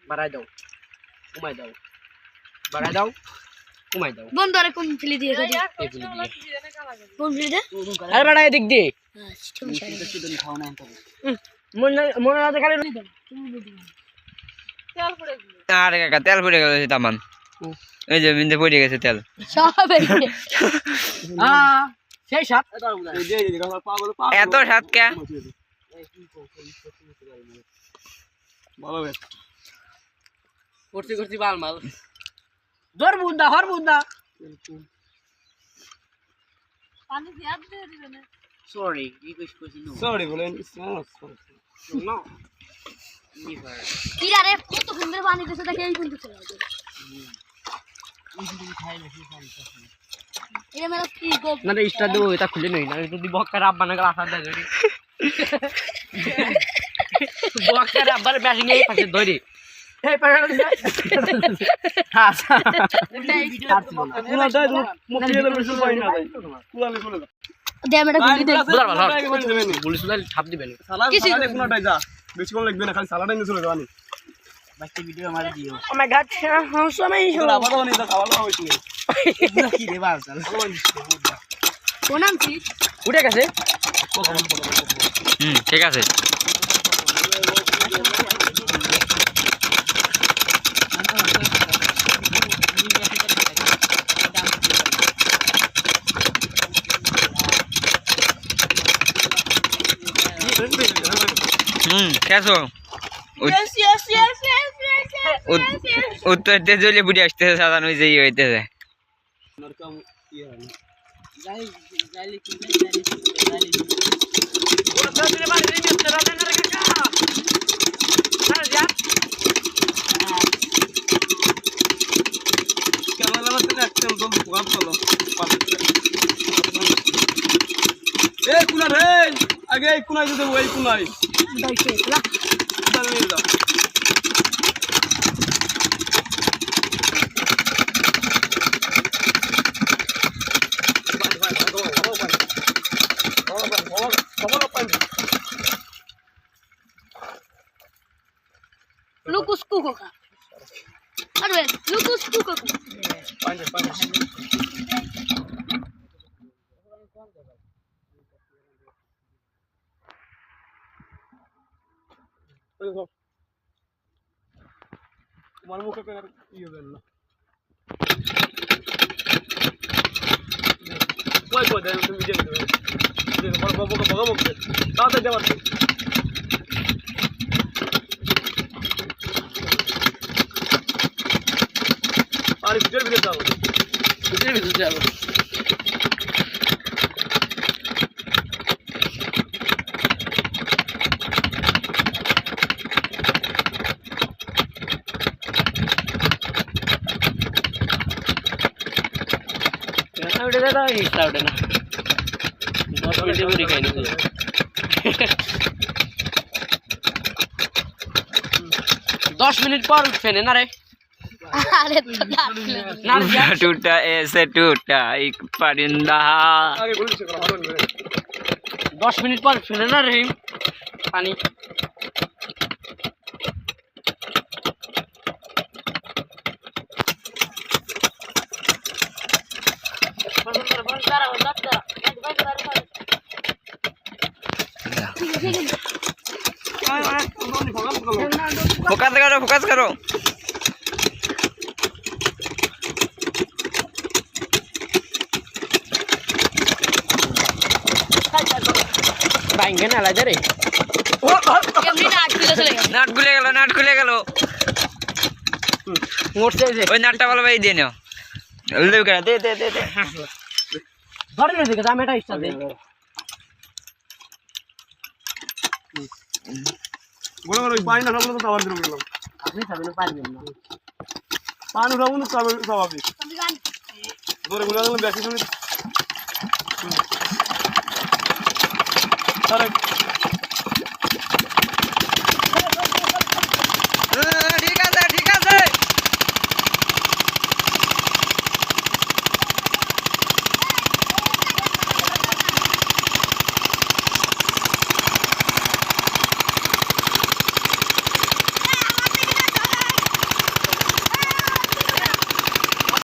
বাড়াই দাও কমাই দাও বাড়াই দাও কমাই দাও বন্ধু আরে কোন ফিলি দিয়ে খাদি কোন ফিলি দে আরে বাড়াই দিক দি খাও না মনে না খালি আরে কাকা তেল পড়ে গেল তামান এই যে বিন্দে পড়ে গেছে তেল সব সেই সাত এত স্বাদ কে ভালো বেশ করতে বাল মাল জোর বুন্দা হর বুন্দা পানি দিয়া দিয়ে দিবেন সরি রিকোয়েস্ট করছি নো সরি বলেন নো কি রে কত সুন্দর পানি দিছে দেখে এই কিন্তু চলে যাবে এটা মেরা কি গো না রে স্টার দেবো এটা খুলে নই না যদি বক্কার আব্বা না গলা আসার দেয় ধরি বক্কার আব্বার ব্যাটিং এর পাশে ধরি এই পাশে আচ্ছা কুলা দাই মুখ দিয়ে বেশি পাই না কুলালে চলে যা দে আমরা গুলি দে বুঝার ভালো পুলিশ উলাই ছাপ দিবেন সালাডে কোনটাই যা বেশি কোন লাগবে না খালি সালাডাই নিয়ে চলে যাবানি বাকি ভিডিও আমারে দিও ও মাই গড হাউস আমি আবার বানি দা খাওয়া দাওয়া হইছে কি রে বাল কোন নাম কি উঠে গেছে ঠিক আছে কেসো উত্তর দিয়ে জ্বলে বুড়ি আসতেছে সাধারণ ওই যে হইতেছে কুনা রে আগে কুনাই দিতে ওই কুনাই দাইছে নিয়ে যাও Lucas Cucoca. Aduh, Lucas Cucoca. তোমার মুখে আর ইয়ে দেন না কই কই দেন তুমি ভিডিও দিও দেখো বড় বাবু কে বগা মুখে তাতে যাবার আরে ভিডিও যাও ভিডিও যাবো उठे ना हिस्सा उठे ना 10 मिनट पूरी खाई नहीं 10 मिनट पर उठे ना रे अरे तो टूटा ऐसे टूटा एक परिंदा আগে বলি সে কথা 10 मिनट पर उठे ना रे पानी फोकस करो भांगे ना लाजा रे এমনি নাট খুলে চলে গেল नाट खुले गल मोड़ते जे ওই নাটটা ভালো ভাই দিয়ে নাও দে দে দে দে ধরে নে দেখে দাম এটা ইচ্ছা দে বড় বড় পানি না খাবো তো আবার দিলাম আপনি খাবেন পারবেন না পানি খাবো না খাবে স্বাভাবিক ধরে বলে দিলাম ব্যাকি শুনি আরে